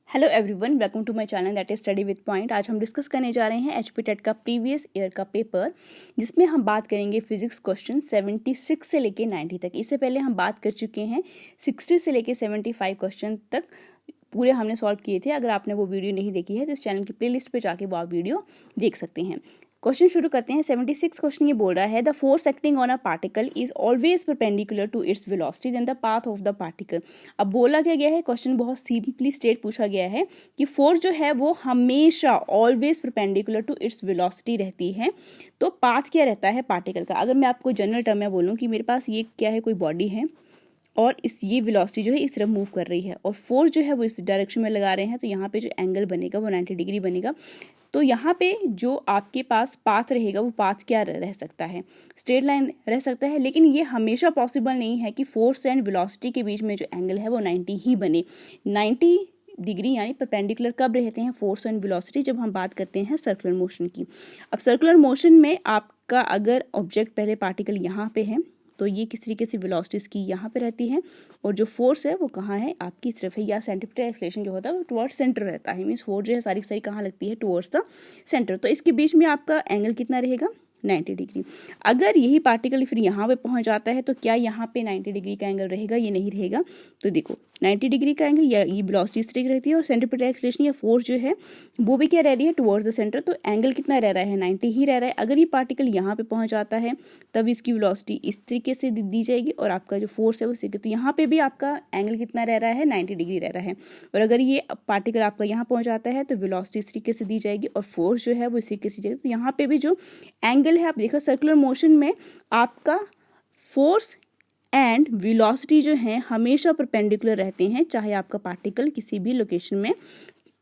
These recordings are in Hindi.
Hello everyone, welcome to my channel that is study with point. आज हम डिस्कस करने जा रहे हैं एचपी टेट का प्रीवियस ईयर का पेपर, जिसमें हम बात करेंगे फिजिक्स क्वेश्चन 76 से लेके 90 तक। इससे पहले हम बात कर चुके हैं 60 से लेके 75 क्वेश्चन तक पूरे हमने सॉल्व किए थे। अगर आपने वो वीडियो नहीं देखी है तो इस चैनल की प्लेलिस्ट पे जाके वो आप वीडियो देख सकते हैं। क्वेश्चन शुरू करते हैं। 76 क्वेश्चन ये बोल रहा है, the force acting on a particle is always perpendicular to its velocity then the path of the particle. अब बोला क्या गया है, क्वेश्चन बहुत सिंपली स्टेट पूछा गया है कि फोर्स जो है वो हमेशा always perpendicular to its velocity रहती है, तो पाथ क्या रहता है पार्टिकल का। अगर मैं आपको जनरल टर्म में बोलूँ कि मेरे पास ये क्या है, कोई बॉडी है और ये वेलोसिटी जो है इस तरफ मूव कर रही है और फोर्स जो है वो इस डायरेक्शन में लगा रहे हैं, तो यहाँ पे जो एंगल बनेगा वो 90 डिग्री बनेगा। तो यहाँ पे जो आपके पास पाथ रहेगा वो पाथ क्या रह सकता है, स्ट्रेट लाइन रह सकता है। लेकिन ये हमेशा पॉसिबल नहीं है कि फोर्स एंड वेलोसिटी के बीच में जो एंगल है वो 90 ही बने। 90 डिग्री यानी परपेंडिकुलर कब रहते हैं फोर्स एंड वेलोसिटी, जब हम बात करते हैं सर्कुलर मोशन की। अब सर्कुलर मोशन में आपका अगर ऑब्जेक्ट पहले पार्टिकल यहाँ पे है तो ये किस तरीके से वेलोसिटीज की यहाँ पे रहती है और जो फोर्स है वो कहाँ है, आपकी तरफ है, या सेंट्रीपिटल एक्सेलरेशन जो होता है वो टुवर्ड्स सेंटर रहता है। मीन्स फोर्स जो है सारी की सारी कहाँ लगती है, टुवर्ड्स द सेंटर। तो इसके बीच में आपका एंगल कितना रहेगा, 90 डिग्री। अगर यही पार्टिकल फिर यहाँ पे पहुँच जाता है तो क्या यहाँ पे 90 डिग्री का एंगल रहेगा, ये नहीं रहेगा। तो देखो 90 डिग्री का एंगल या ये वेलोसिटी इस तरीके रहती है और सेंट्रीपिटल एक्सेलरेशन या फोर्स जो है वो भी क्या रह रही है, टुवर्ड्स द सेंटर। तो एंगल कितना रह रहा है, 90 ही रह रहा है। अगर ये पार्टिकल यहाँ पे पहुँच जाता है तब इसकी वेलोसिटी इस तरीके से दी जाएगी और आपका जो फोर्स है वो इस तरीके, तो यहाँ पे भी आपका एंगल कितना रह रहा है, 90 डिग्री रह रहा है। और अगर ये पार्टिकल आपका यहाँ पहुँच जाता है तो वेलोसिटी इस तरीके से दी जाएगी और फोर्स जो है वो इस तरीके से जाएगी। तो यहाँ पे भी जो एंगल है, आप देखो सर्कुलर मोशन में आपका फोर्स एंड वेलोसिटी जो है हमेशा परपेंडिकुलर रहते हैं, चाहे आपका पार्टिकल किसी भी लोकेशन में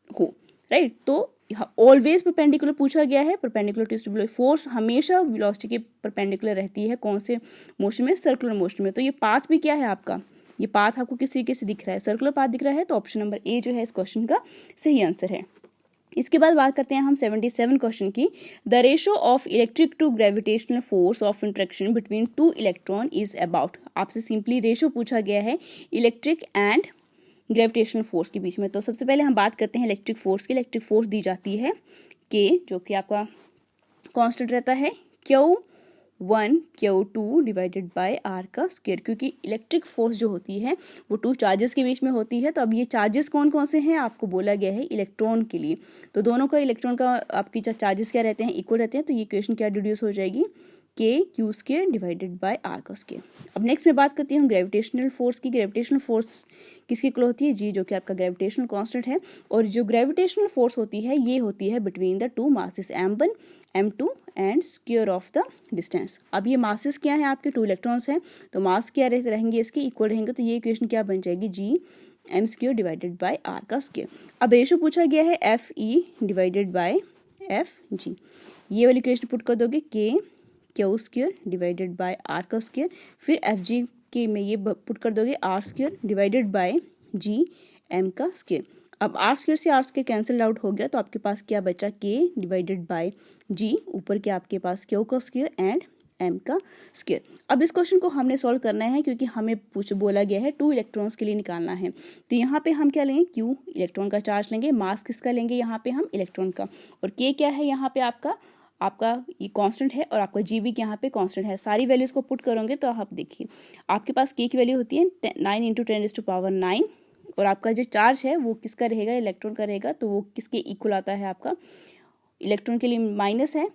हो, राइट। तो ऑलवेज परपेंडिकुलर पूछा गया है, परपेंडिकुलर टू फोर्स हमेशा वेलोसिटी के परपेंडिकुलर रहती है। कौन से मोशन में, सर्कुलर मोशन में। तो ये पाथ भी क्या है आपका, ये पाथ आपको किस तरीके से दिख रहा है, सर्कुलर पाथ दिख रहा है। तो ऑप्शन नंबर ए जो है इस क्वेश्चन का सही आंसर है। इसके बाद बात करते हैं हम 77 क्वेश्चन की। The ratio of electric to gravitational force of interaction between two electron is about. आपसे सिंपली रेशो पूछा गया है इलेक्ट्रिक एंड ग्रेविटेशनल फोर्स के बीच में। तो सबसे पहले हम बात करते हैं इलेक्ट्रिक फोर्स की। इलेक्ट्रिक फोर्स दी जाती है के, जो कि आपका कांस्टेंट रहता है Q1 Q2 divided by r का स्क्वायर, क्योंकि इलेक्ट्रिक फोर्स जो होती है वो टू चार्जेस के बीच में होती है। तो अब ये चार्जेस कौन कौन से हैं, आपको बोला गया है इलेक्ट्रॉन के लिए। तो दोनों का इलेक्ट्रॉन का आपकी चार्जेस क्या रहते हैं, इक्वल रहते हैं। तो ये इक्वेशन क्या डिड्यूस हो जाएगी, Q square divided by r का स्क्वायर। अब नेक्स्ट में बात करती हूँ ग्रेविटेशनल फोर्स की। ग्रेविटेशनल फोर्स किसकी इक्वल होती है, जी, जो कि आपका ग्रेविटेशनल कांस्टेंट है। और जो ग्रेविटेशनल फोर्स होती है ये होती है between the two masses M1 M2 and square of the distance. अब ये मासेस क्या है, आपके टू इलेक्ट्रॉन्स हैं, तो मास क्या रहेंगे, इसके इक्वल रहेंगे। तो ये इक्वेशन क्या बन जाएगी, G M square divided by r का स्क्वायर। अब रेशो पूछा गया है FE डिवाइडेड बाय FG। ये वाली इक्वेशन पुट कर दोगे Q square divided by r का स्क्वायर, फिर FG के में ये पुट कर दोगे R square divided by G M का स्क्वायर। अब आर स्क्वायर से आर स्क्वायर कैंसिल आउट हो गया, तो आपके पास क्या बचा, K डिवाइडेड बाय G, ऊपर के आपके पास Q का स्क्वायर एंड M का स्क्वायर। अब इस क्वेश्चन को हमने सॉल्व करना है क्योंकि हमें बोला गया है टू इलेक्ट्रॉन्स के लिए निकालना है। तो यहाँ पे हम क्या लेंगे, Q इलेक्ट्रॉन का चार्ज लेंगे, मास किसका लेंगे, यहाँ पे हम इलेक्ट्रॉन का, और K क्या है यहाँ पे आपका ये कांस्टेंट है और आपका G भी यहाँ पे कांस्टेंट है। सारी वैल्यूज को पुट करोगे तो आप देखिए आपके पास K की वैल्यू होती है 9 × 10⁻⁹ और आपका जो चार्ज है वो किसका रहेगा, इलेक्ट्रॉन का रहेगा। तो वो किसके इक्वल आता है, आपका इलेक्ट्रॉन के लिए माइनस है,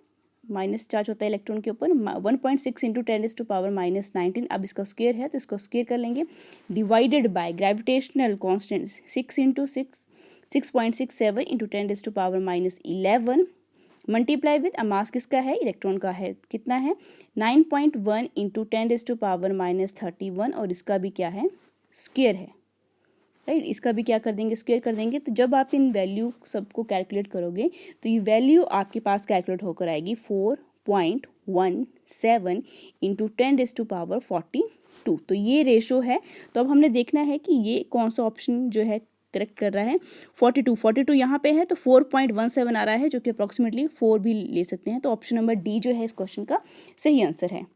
माइनस चार्ज होता है इलेक्ट्रॉन के ऊपर। 1.6 × 10⁻⁻19। अब इसका स्क्वायर है तो इसको स्क्वायर कर लेंगे, divided by gravitational constant 6.67 × 10⁻11 multiply with mass किसका है, इलेक्ट्रॉन का है, कितना है 9.1 × 10⁻31 और इसका भी क्या है, स्क्वायर है, राइट। इसका भी क्या कर देंगे, स्क्वायर कर देंगे। तो जब आप इन वैल्यू सबको कैलकुलेट करोगे तो ये वैल्यू आपके पास कैलकुलेट होकर आएगी 4.17 × 10⁻42। तो ये रेशो है। तो अब हमने देखना है कि ये कौन सा ऑप्शन जो है करेक्ट कर रहा है। 42 यहाँ पे है तो 4.17 आ रहा है, जो कि अप्रॉक्सीमेटली 4 भी ले सकते हैं। तो ऑप्शन नंबर डी जो है इस क्वेश्चन का सही आंसर है।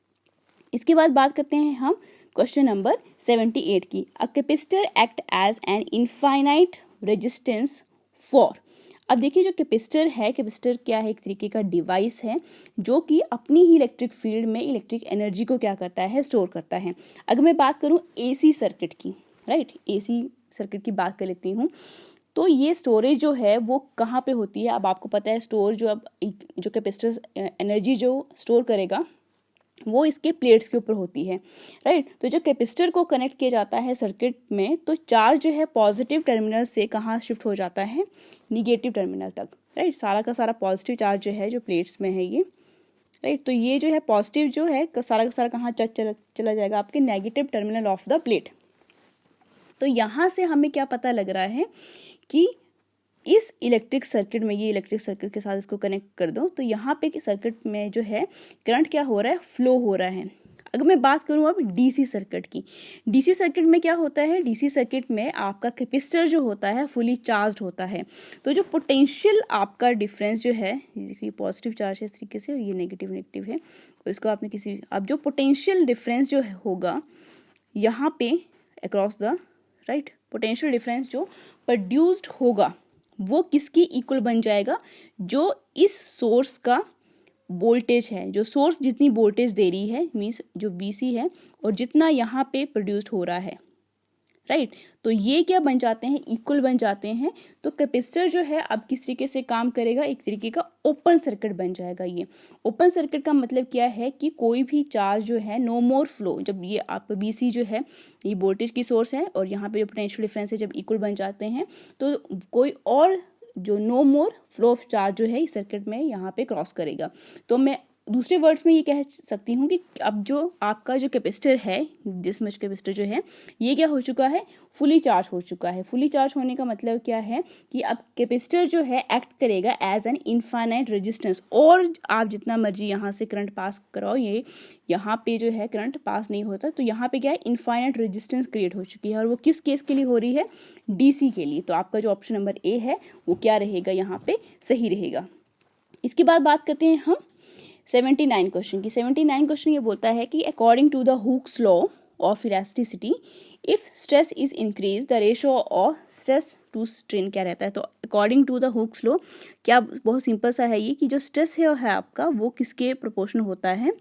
इसके बाद बात करते हैं हम क्वेश्चन नंबर 78 की। A capacitor act as an infinite resistance for. अब देखिए जो कैपेसिटर है, कैपेसिटर क्या है, एक तरीके का डिवाइस है जो कि अपनी ही इलेक्ट्रिक फील्ड में इलेक्ट्रिक एनर्जी को क्या करता है, स्टोर करता है। अगर मैं बात करूं एसी सर्किट की, राइट, एसी सर्किट की बात कर लेती हूँ, तो ये स्टोरेज जो है वो कहाँ पे होती है। अब आपको पता है स्टोर जो कैपेसिटर एनर्जी जो स्टोर करेगा वो इसके प्लेट्स के ऊपर होती है, राइट। तो जब कैपेसिटर को कनेक्ट किया जाता है सर्किट में, तो चार्ज जो है पॉजिटिव टर्मिनल से कहाँ शिफ्ट हो जाता है, निगेटिव टर्मिनल तक, राइट। सारा का सारा पॉजिटिव चार्ज जो है जो प्लेट्स में है ये, राइट। तो ये जो है पॉजिटिव जो है सारा का सारा कहाँ चला जाएगा, आपके negative terminal of the plate. तो यहाँ से हमें क्या पता लग रहा है कि इस इलेक्ट्रिक सर्किट में, ये इलेक्ट्रिक सर्किट के साथ इसको कनेक्ट कर दो, तो यहाँ पे सर्किट में जो है करंट क्या हो रहा है, फ्लो हो रहा है। अगर मैं बात करूँ अब डीसी सर्किट की, डीसी सर्किट में क्या होता है, डीसी सर्किट में आपका कैपेसिटर जो होता है फुली चार्ज होता है। तो जो पोटेंशियल आपका डिफरेंस जो है, ये पॉजिटिव चार्ज है इस तरीके से और ये नेगेटिव है, और इसको आपने अब जो पोटेंशियल डिफरेंस जो होगा यहाँ पे across the, right, potential difference जो प्रोड्यूस्ड होगा वो किसकी इक्वल बन जाएगा, जो इस सोर्स का वोल्टेज है, जो सोर्स जितनी वोल्टेज दे रही है, मीन्स जो बीसी है, और जितना यहाँ पे प्रोड्यूस्ड हो रहा है, राइट। तो ये क्या बन जाते हैं, इक्वल बन जाते हैं। तो कैपेसिटर जो है अब किस तरीके से काम करेगा, एक तरीके का ओपन सर्किट बन जाएगा। ये ओपन सर्किट का मतलब क्या है कि कोई भी चार्ज जो है, नो मोर फ्लो, जब ये आप बीसी जो है ये वोल्टेज की सोर्स है और यहाँ पे जो पोटेंशियल डिफरेंस है जब इक्वल बन जाते हैं, तो कोई और जो no more flow of charge जो है इस सर्किट में यहाँ पे क्रॉस करेगा। तो मैं दूसरे वर्ड्स में ये कह सकती हूँ कि अब जो आपका जो कैपेसिटर है, दिस मच कैपेसिटर जो है, ये क्या हो चुका है, फुली चार्ज हो चुका है। फुली चार्ज होने का मतलब क्या है कि अब कैपेसिटर जो है एक्ट करेगा एज एन इनफाइनाइट रेजिस्टेंस, और आप जितना मर्जी यहाँ से करंट पास कराओ, ये यहाँ पे जो है करंट पास नहीं होता। तो यहाँ पे क्या है, इनफाइनाइट रेजिस्टेंस क्रिएट हो चुकी है, और वो किस केस के लिए हो रही है, डीसी के लिए। तो आपका जो ऑप्शन नंबर ए है वो क्या रहेगा, यहाँ पे सही रहेगा। इसके बाद बात करते हैं हम 79 क्वेश्चन की। 79 क्वेश्चन ये बोलता है कि according to the Hooke's law of elasticity, if stress is increase the ratio of stress to strain क्या रहता है। तो according to the Hooke's law क्या, बहुत सिंपल सा है ये कि जो स्ट्रेस है आपका वो किसके प्रोपोर्शनल होता है,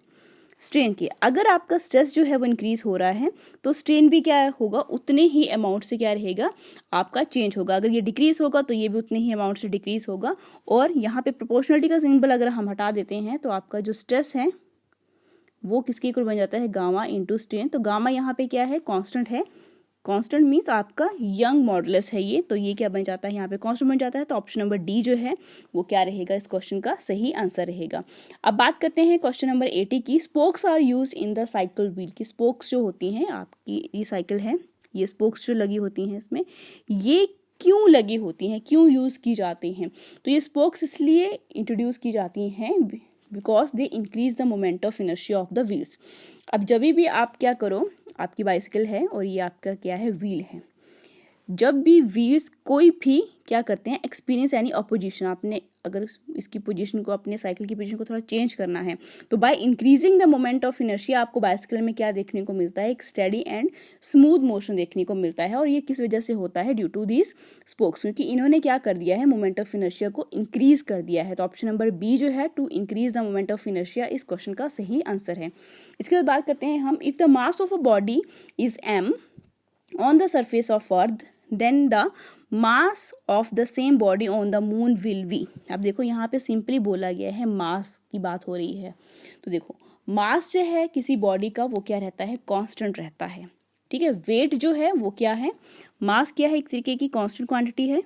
स्ट्रेन की। अगर आपका स्ट्रेस जो है वो इंक्रीज हो रहा है तो स्ट्रेन भी क्या होगा, उतने ही अमाउंट से क्या रहेगा, आपका चेंज होगा। अगर ये डिक्रीज होगा तो ये भी उतने ही अमाउंट से डिक्रीज होगा। और यहाँ पे प्रोपोर्शनलिटी का सिंबल अगर हम हटा देते हैं तो आपका जो स्ट्रेस है वो किसके इक्वल बन जाता है, गामा इंटू स्ट्रेन। तो गामा यहाँ पे क्या है, कांस्टेंट है। कांस्टेंट मीन्स आपका यंग मॉडुलस है ये, तो ये क्या बन जाता है, यहाँ पे कांस्टेंट बन जाता है। तो ऑप्शन नंबर डी जो है वो क्या रहेगा, इस क्वेश्चन का सही आंसर रहेगा। अब बात करते हैं क्वेश्चन नंबर 80 की। Spokes are used in the cycle wheel की। स्पोक्स जो होती हैं आपकी, ये साइकिल है, ये स्पोक्स जो लगी होती हैं इसमें, ये क्यों लगी होती हैं, क्यों यूज़ की जाती हैं। तो ये स्पोक्स इसलिए इंट्रोड्यूस की जाती हैं because they increase the moment of inertia of the wheels. अब जब भी आप क्या करो, आपकी बाइसिकल है और ये आपका क्या है, व्हील है, जब भी व्हील्स कोई भी क्या करते हैं, एक्सपीरियंस यानी अपोजिशन, आपने अगर इसकी पोजीशन को, अपने साइकिल की पोजीशन को थोड़ा चेंज करना है, तो by increasing the moment of inertia आपको बाइसिकल में क्या देखने को मिलता है, एक स्टेडी एंड स्मूथ मोशन देखने को मिलता है। और ये किस वजह से होता है, ड्यू टू दिस स्पोक्स, क्योंकि इन्होंने क्या कर दिया है, मोमेंट ऑफ इनर्शिया को इंक्रीज कर दिया है। तो ऑप्शन नंबर बी जो है, to increase the moment of inertia, इस क्वेश्चन का सही आंसर है। इसके बाद बात करते हैं हम, if the mass of a body is m on the surface of earth then the mass of the same body on the moon will be। अब देखो यहाँ पे सिंपली बोला गया है, मास की बात हो रही है। तो देखो मास जो है किसी बॉडी का वो क्या रहता है, कांस्टेंट रहता है, ठीक है। वेट जो है वो क्या है, मास क्या है, एक तरीके की कांस्टेंट क्वांटिटी है।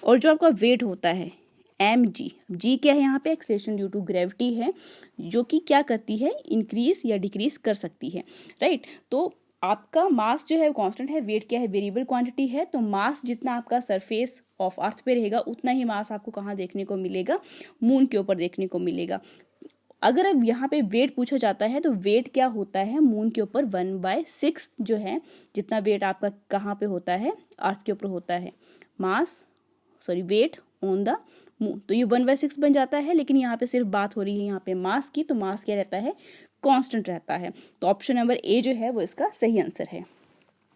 और जो आपका वेट होता है mg, जी क्या है यहाँ पे, एक्सेलरेशन ड्यू टू ग्रेविटी है, जो कि क्या करती है, इंक्रीज या डिक्रीज कर सकती है, राइट। तो आपका मास जो है कांस्टेंट है, वेट क्या है, वेरिएबल क्वांटिटी है। तो मास जितना आपका सरफेस ऑफ अर्थ पे रहेगा उतना ही मास आपको कहाँ देखने को मिलेगा, मून के ऊपर देखने को मिलेगा। अगर अब यहाँ पे वेट पूछा जाता है तो वेट क्या होता है, मून के ऊपर 1/6 जो है, जितना वेट आपका कहाँ पे होता है, अर्थ के ऊपर होता है, वेट ऑन द मून। तो ये 1/6 बन जाता है। लेकिन यहाँ पे सिर्फ बात हो रही है यहाँ पे मास की, तो मास क्या रहता है, कांस्टेंट रहता है। तो ऑप्शन नंबर ए जो है वो इसका सही आंसर है।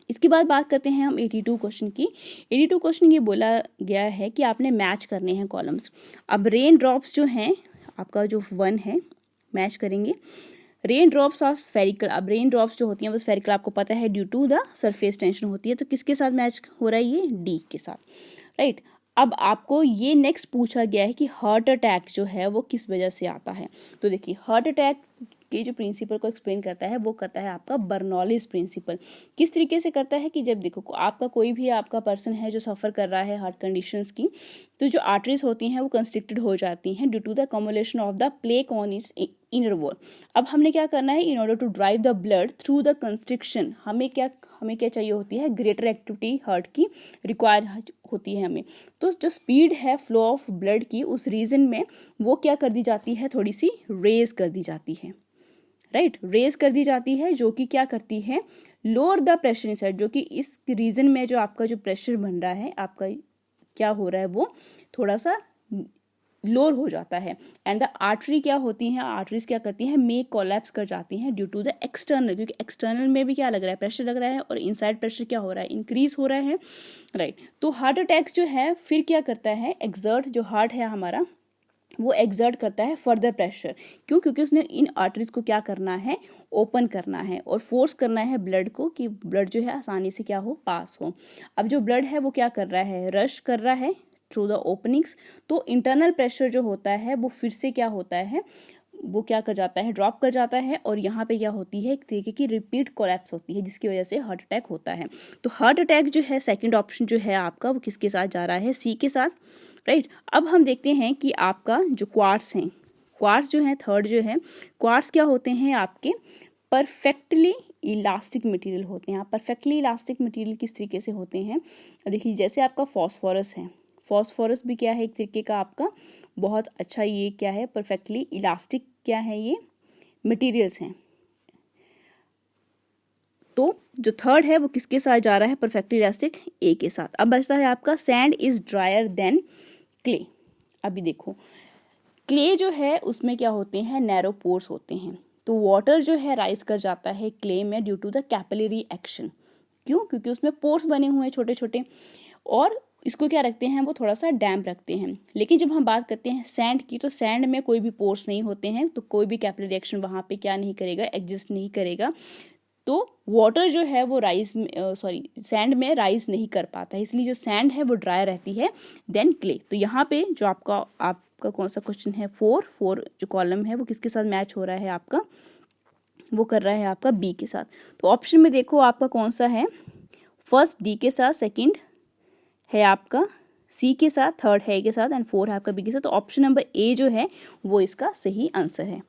इसके बाद बात करते हैं हम 82 क्वेश्चन की। 82 क्वेश्चन ये बोला गया है कि आपने मैच करने हैं कॉलम्स। अब रेन ड्रॉप्स जो हैं आपका जो 1 है मैच करेंगे। Rain drops are spherical. अब रेन ड्रॉप्स जो होती हैं वो स्फेरिकल आपको पता है due to the surface tension होती है, तो किसके साथ मैच हो रहा है, ये डी के साथ, राइट। अब आपको ये नेक्स्ट पूछा गया है कि हार्ट अटैक जो है वो किस वजह से आता है। तो देखिए हार्ट अटैक के जो प्रिंसिपल को एक्सप्लेन करता है वो करता है आपका बर्नौलीज प्रिंसिपल। किस तरीके से करता है कि जब देखो आपका कोई भी आपका पर्सन है जो सफ़र कर रहा है हार्ट कंडीशंस की, तो जो आर्टरीज होती हैं वो कंस्ट्रिक्टेड हो जाती हैं due to the accumulation of the plaque on its inner wall. अब हमने क्या करना है, in order to drive the blood through the constriction, हमें क्या चाहिए होती है, ग्रेटर एक्टिविटी हार्ट की रिक्वायर होती है हमें। तो जो स्पीड है फ्लो ऑफ ब्लड की उस रीजन में वो क्या कर दी जाती है, थोड़ी सी रेज कर दी जाती है, राइट, रेज कर दी जाती है, जो कि क्या करती है, लोअर द प्रेशर इनसाइड, जो कि इस रीजन में जो आपका जो प्रेशर बन रहा है आपका क्या हो रहा है वो थोड़ा सा लोअर हो जाता है। एंड द आर्टरी क्या होती हैं, आर्टरीज क्या करती हैं, मे कोलैप्स कर जाती हैं ड्यू टू द एक्सटर्नल, क्योंकि एक्सटर्नल में भी क्या लग रहा है, प्रेशर लग रहा है, और इनसाइड प्रेशर क्या हो रहा है, इंक्रीज हो रहा है, राइट। तो हार्ट अटैक जो है फिर क्या करता है, एक्सर्ट, जो हार्ट है हमारा वो एक्सर्ट करता है फर्दर प्रेशर। क्यों, क्योंकि उसने इन आर्टरीज को क्या करना है, ओपन करना है और फोर्स करना है ब्लड को कि ब्लड जो है आसानी से क्या हो, पास हो। अब जो ब्लड है वो क्या कर रहा है, रश कर रहा है थ्रू द ओपनिंग्स, तो इंटरनल प्रेशर जो होता है वो फिर से क्या होता है, वो क्या कर जाता है, ड्रॉप कर जाता है, और यहाँ पे क्या होती है, एक तरीके की रिपीट कोलैप्स होती है जिसकी वजह से हार्ट अटैक होता है। तो हार्ट अटैक जो है सेकंड ऑप्शन जो है आपका वो किसके साथ जा रहा है, सी के साथ, राइट। अब हम देखते हैं कि आपका जो क्वार्ट्स हैं, क्वार्ट्स जो है थर्ड जो है, क्वार्ट्स क्या होते हैं आपके, परफेक्टली इलास्टिक मटेरियल होते हैं। आप परफेक्टली इलास्टिक मटेरियल किस तरीके से होते हैं, देखिए जैसे आपका फॉस्फोरस है, फॉस्फोरस भी क्या है, एक तरीके का आपका बहुत अच्छा, ये क्या है, परफेक्टली इलास्टिक क्या है, ये मटेरियल्स हैं। तो जो थर्ड है वो किसके साथ जा रहा है, परफेक्टली इलास्टिक, ए के साथ। अब बचता है आपका sand is drier than clay. अभी देखो क्ले जो है उसमें क्या होते हैं, नैरो पोर्स होते हैं, तो वाटर जो है राइज कर जाता है क्ले में due to the capillary action. क्यों, क्योंकि उसमें पोर्स बने हुए हैं छोटे छोटे, और इसको क्या रखते हैं, वो थोड़ा सा डैम्प रखते हैं। लेकिन जब हम बात करते हैं सैंड की, तो सैंड में कोई भी पोर्स नहीं होते हैं, तो कोई भी कैपिलरी एक्शन वहाँ पे क्या नहीं करेगा, एग्जिस्ट नहीं करेगा, तो वाटर जो है वो सैंड में राइज नहीं कर पाता है, इसलिए जो सैंड है वो ड्राई रहती है देन क्ले। तो यहाँ पे जो आपका कौन सा क्वेश्चन है, 4 जो कॉलम है वो किसके साथ मैच हो रहा है आपका, वो कर रहा है आपका बी के साथ। तो ऑप्शन में देखो आपका कौन सा है, फर्स्ट डी के साथ, सेकंड है आपका सी के साथ, थर्ड है ए के साथ, एंड 4 है आपका बी के साथ। तो ऑप्शन नंबर ए जो है वो इसका सही आंसर है।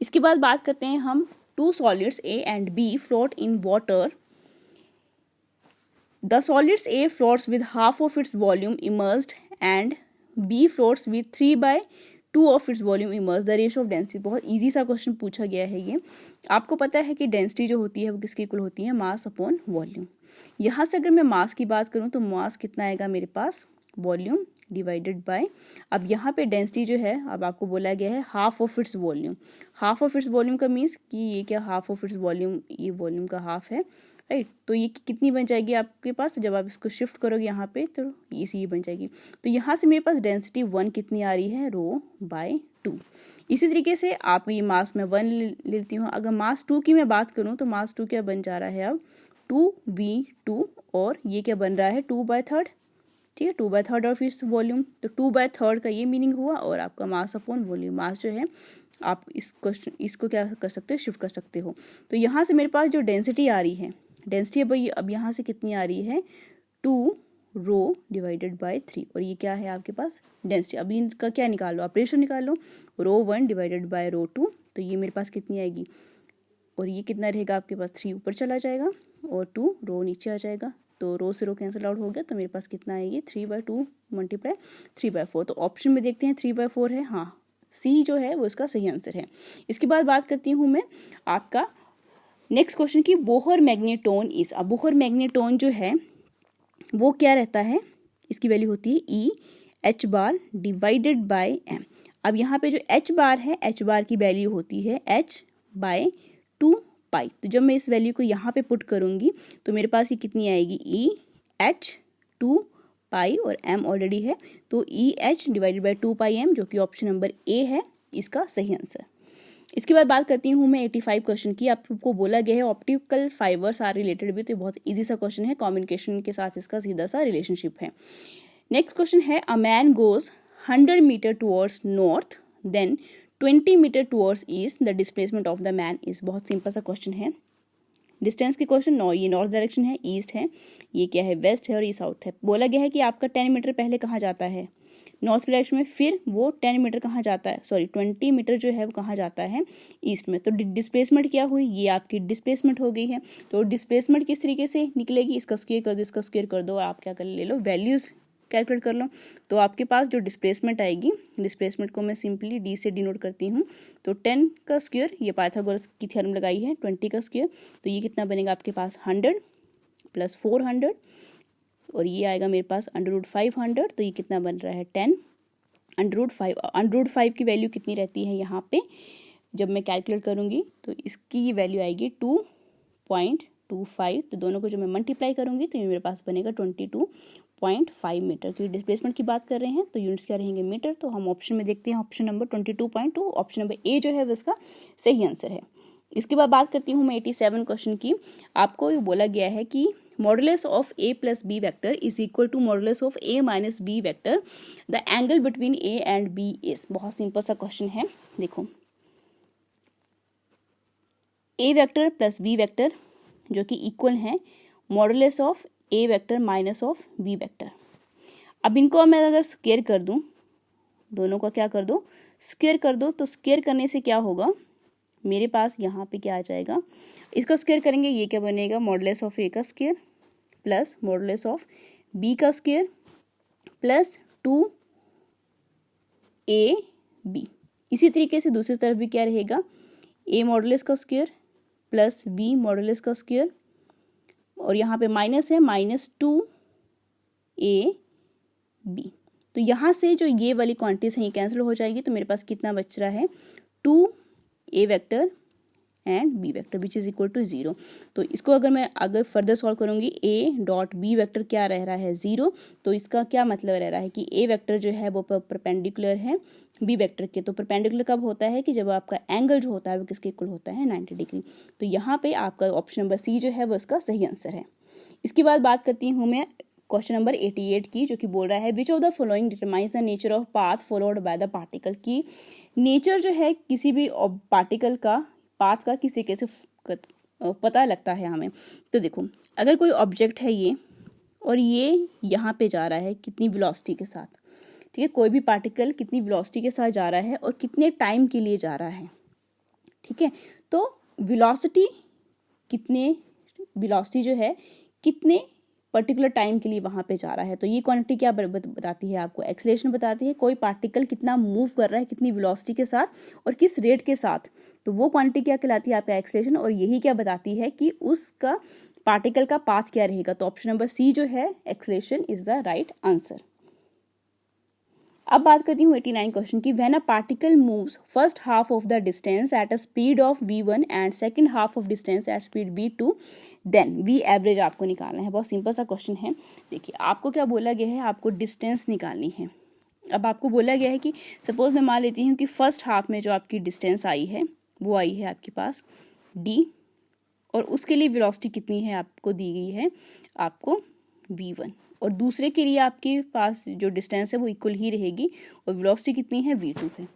इसके बाद बात करते हैं हम, 2 solids A and B float in water. The solids A floats with half of its volume immersed and B floats with 3/2 of its volume immersed. The ratio of density, बहुत इजी सा क्वेश्चन पूछा गया है ये। आपको पता है कि डेंसिटी जो होती है वो किसकी इक्वल होती है, मास अपॉन वॉल्यूम। यहाँ से अगर मैं मास की बात करूँ तो मास कितना आएगा मेरे पास, वॉल्यूम डिवाइडेड बाय, अब यहाँ पे डेंसिटी जो है, अब आपको बोला गया है half of its volume. Half of its volume का मीन्स कि ये क्या, हाफ ऑफ इट्स वॉल्यूम, ये वॉल्यूम का हाफ है, राइट। तो ये कितनी बन जाएगी आपके पास, जब आप इसको शिफ्ट करोगे यहाँ पे तो ये बन जाएगी। तो यहाँ से मेरे पास डेंसिटी 1 कितनी आ रही है, ρ/2। इसी तरीके से आप ये मास में 1 लेती हूँ। अगर मास 2 की मैं बात करूँ तो मास 2 क्या बन जा रहा है अब, 2v2, और ये क्या बन रहा है, 2/3, ठीक है, 2/3 ऑफ इट्स वॉल्यूम। तो 2/3 का ये मीनिंग हुआ, और आपका मास अपॉन वॉल्यूम, मास जो है आप इसको क्या कर सकते हो, शिफ्ट कर सकते हो। तो यहाँ से मेरे पास जो डेंसिटी आ रही है, डेंसिटी अब यहाँ से कितनी आ रही है, 2 डिवाइडेड बाय 3, और ये क्या है आपके पास डेंसिटी। अभी इनका क्या निकालो, आप रेशो निकालो, ρ1 डिवाइडेड बाय ρ2, तो ये मेरे पास कितनी आएगी, और ये कितना रहेगा आपके पास, 3 ऊपर चला जाएगा और 2 ρ नीचे आ जाएगा, तो रो से रो कैंसिल आउट हो गया, तो मेरे पास कितना आएगी, 3/2 मल्टीप्लाई 3/4। तो ऑप्शन में देखते हैं 3/4 है, हाँ सी जो है वो इसका सही आंसर है। इसके बाद बात करती हूँ मैं आपका नेक्स्ट क्वेश्चन की, बोहर मैग्नेटोन इज। अब बोहर मैग्नेटोन जो है वो क्या रहता है, इसकी वैल्यू होती है EH डिवाइडेड बाय M। अब यहाँ पे जो H है, H की वैल्यू होती है H/2 पाई। तो जब मैं इस वैल्यू को यहाँ पे पुट करूँगी तो मेरे पास ये कितनी आएगी, EH 2 पाई और m ऑलरेडी है, तो EH divided by 2 pi m, जो कि ऑप्शन नंबर ए है इसका सही आंसर। इसके बाद बात करती हूँ मैं 85 क्वेश्चन की। आपको बोला गया है ऑप्टिकल फाइबर्स आर रिलेटेड भी, तो बहुत इजी सा क्वेश्चन है, कम्युनिकेशन के साथ इसका सीधा सा रिलेशनशिप है। नेक्स्ट क्वेश्चन है, a man goes 100 metre towards north then 20 metre towards east, the displacement of the man is. बहुत सिंपल सा क्वेश्चन है, डिस्टेंस के क्वेश्चन। ये नॉर्थ डायरेक्शन है, ईस्ट है, ये क्या है, वेस्ट है और ये साउथ है। बोला गया है कि आपका 10 मीटर पहले कहाँ जाता है, नॉर्थ डायरेक्शन में, फिर वो 10 मीटर कहाँ जाता है, 20 मीटर जो है वो कहाँ जाता है, ईस्ट में। तो डिस्प्लेसमेंट क्या हुई, ये आपकी डिस्प्लेसमेंट हो गई है। तो डिस्प्लेसमेंट किस तरीके से निकलेगी, इसका स्क्वायर कर दो, इसका स्क्वायर कर दो, आप क्या कर ले लो, वैल्यूज कैलकुलेट कर लो। तो आपके पास जो डिस्प्लेसमेंट आएगी, डिस्प्लेसमेंट को मैं सिंपली डी से डिनोट करती हूँ। तो 10 का स्क्वायर, ये पाइथागोरस की थ्योरम लगाई है, 20 का स्क्वायर, तो ये कितना बनेगा आपके पास 100 प्लस 400, और ये आएगा मेरे पास √500, तो ये कितना बन रहा है 10 √5। √5 की वैल्यू कितनी रहती है यहाँ पे, जब मैं कैलकुलेट करूँगी तो इसकी वैल्यू आएगी 2.25। तो दोनों को जो मैं मल्टीप्लाई करूँगी तो ये मेरे पास बनेगा 22.5 मीटर। क्योंकि डिस्प्लेसमेंट की बात कर रहे हैं तो यूनिट्स क्या रहेंगे, मीटर। तो हम ऑप्शन में देखते हैं option number 22.2, option number A जो है वो इसका सही आंसर है। इसके बाद बात करती हूँ मैं 87 क्वेश्चन की। आपको ये बोला गया है कि modulus of a plus b vector is equal to modulus of a minus b vector, the angle between a and b is. बहुत सिंपल सा क्वेश्चन है, देखो a vector plus b vector जो कि इक्वल है modulus of a vector minus of b vector. अब इनको मैं अगर स्क्वायर कर दूं, दोनों का क्या कर दो, स्क्वायर कर दो, तो स्क्वायर करने से क्या होगा, मेरे पास यहाँ पे क्या आ जाएगा, इसका स्क्वायर करेंगे, ये क्या बनेगा, मॉडुलस ऑफ a का square plus modulus of b का स्क्वायर प्लस 2ab। इसी तरीके से दूसरी तरफ भी क्या रहेगा, a मॉडुलस का स्क्वायर प्लस b मॉडुलस का स्क्वायर, और यहाँ पे माइनस है, -2ab। तो यहाँ से जो ये वाली क्वांटिटीज हैं ये कैंसिल हो जाएगी, तो मेरे पास कितना बच रहा है, 2a vector and b vector which is equal to 0। तो इसको अगर फर्दर सॉल्व करूंगी, a डॉट b वेक्टर क्या रह रहा है, 0। तो इसका क्या मतलब रह रहा है कि a वेक्टर जो है वो परपेंडिकुलर है b वेक्टर के। तो परपेंडिकुलर कब होता है कि जब आपका एंगल जो होता है वो किसके इक्वल होता है, 90 डिग्री। तो यहाँ पे आपका ऑप्शन नंबर सी जो है वो इसका सही आंसर है। इसके बाद बात करती हूँ मैं क्वेश्चन नंबर 88 की, जो कि बोल रहा है which of the following determines the nature of path followed by the particle. की नेचर जो है किसी भी पार्टिकल का, पाथ का किस तरीके से पता लगता है हमें। तो देखो अगर कोई ऑब्जेक्ट है ये, और ये यहाँ पे जा रहा है कितनी वेलोसिटी के साथ, ठीक है, कोई भी पार्टिकल कितनी वेलोसिटी के साथ जा रहा है और कितने टाइम के लिए जा रहा है, ठीक है। तो वेलोसिटी जो है कितने पर्टिकुलर टाइम के लिए वहाँ पे जा रहा है। तो ये क्वांटिटी क्या बताती है आपको, एक्सेलरेशन बताती है, कोई पार्टिकल कितना मूव कर रहा है कितनी वेलोसिटी के साथ और किस रेट के साथ। तो वो क्वांटिटी क्या कहलाती है, आपका एक्सेलरेशन। और यही क्या बताती है कि उसका पार्टिकल का पाथ क्या रहेगा। तो ऑप्शन नंबर सी जो है acceleration is the right answer. अब बात करती हूँ 89 क्वेश्चन की। When a particle moves first half of the distance at a speed of v1 and second half of distance at speed v2 then v average आपको निकालना है। बहुत सिंपल सा क्वेश्चन है। देखिए आपको क्या बोला गया है, आपको डिस्टेंस निकालनी है। अब आपको बोला गया है कि सपोज मैं मान लेती हूँ कि फर्स्ट हाफ में जो आपकी डिस्टेंस आई है वो आई है आपके पास d, और उसके लिए वेलोसिटी कितनी है आपको दी गई है, आपको v1, और दूसरे के लिए आपके पास जो डिस्टेंस है वो इक्वल ही रहेगी और वेलोसिटी कितनी है, v2 है।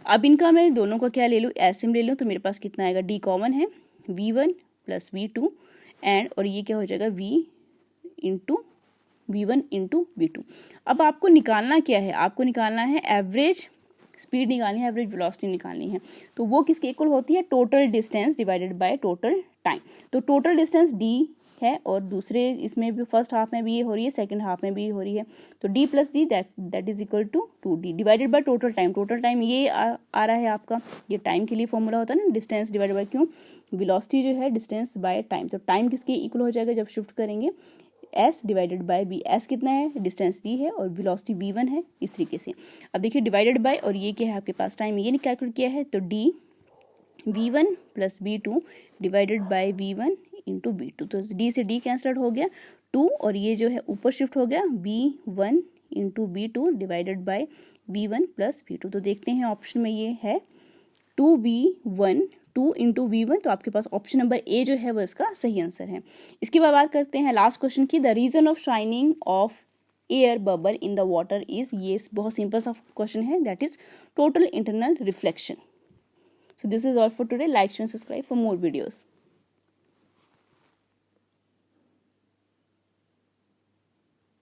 अब इनका मैं दोनों का क्या ले लूँ, एलसीएम ले लूँ, तो मेरे पास कितना आएगा, d कॉमन है, v1 प्लस v2 एंड, और ये क्या हो जाएगा v1 इंटू v2। अब आपको निकालना क्या है, आपको निकालना है एवरेज स्पीड निकालनी है, एवरेज वेलोसिटी निकालनी है। तो वो किसके इक्वल होती है, total distance divided by total time. तो टोटल डिस्टेंस d है और दूसरे इसमें भी फर्स्ट हाफ में भी ये हो रही है, सेकंड हाफ में भी हो रही है। तो d plus D that is equal to 2d divided by total time. Total time ये आ रहा है आपका, ये टाइम के लिए फॉर्मूला होता है ना, डिस्टेंस डिवाइडेड बाय, क्यों, वेलोसिटी जो है डिस्टेंस बाय टाइम। तो टाइम किसके इक्वल हो जाएगा जब शिफ्ट करेंगे, s divided by b। s कितना है, डिस्टेंस d है और वेलोसिटी v1 है, इस तरीके से। अब देखिए डिवाइडेड बाय, और ये क्या है आपके पास टाइम, ये कैलकुलेट किया है, तो d V1 plus V2 divided by V1 into B2। तो D से D कैंसल हो गया 2 और ये जो है ऊपर शिफ्ट हो गया V1 into B2 divided by V1 plus V2। तो देखते हैं ऑप्शन में ये है 2V1 2 इंटू V1। तो आपके पास ऑप्शन नंबर ए जो है वो इसका सही आंसर है। इसके बाद बात करते हैं लास्ट क्वेश्चन की, the reason of shining of air bubble in the water is, ये बहुत सिंपल सा क्वेश्चन है, that is total internal reflection. So this is all for today. Like, share, and subscribe for more videos.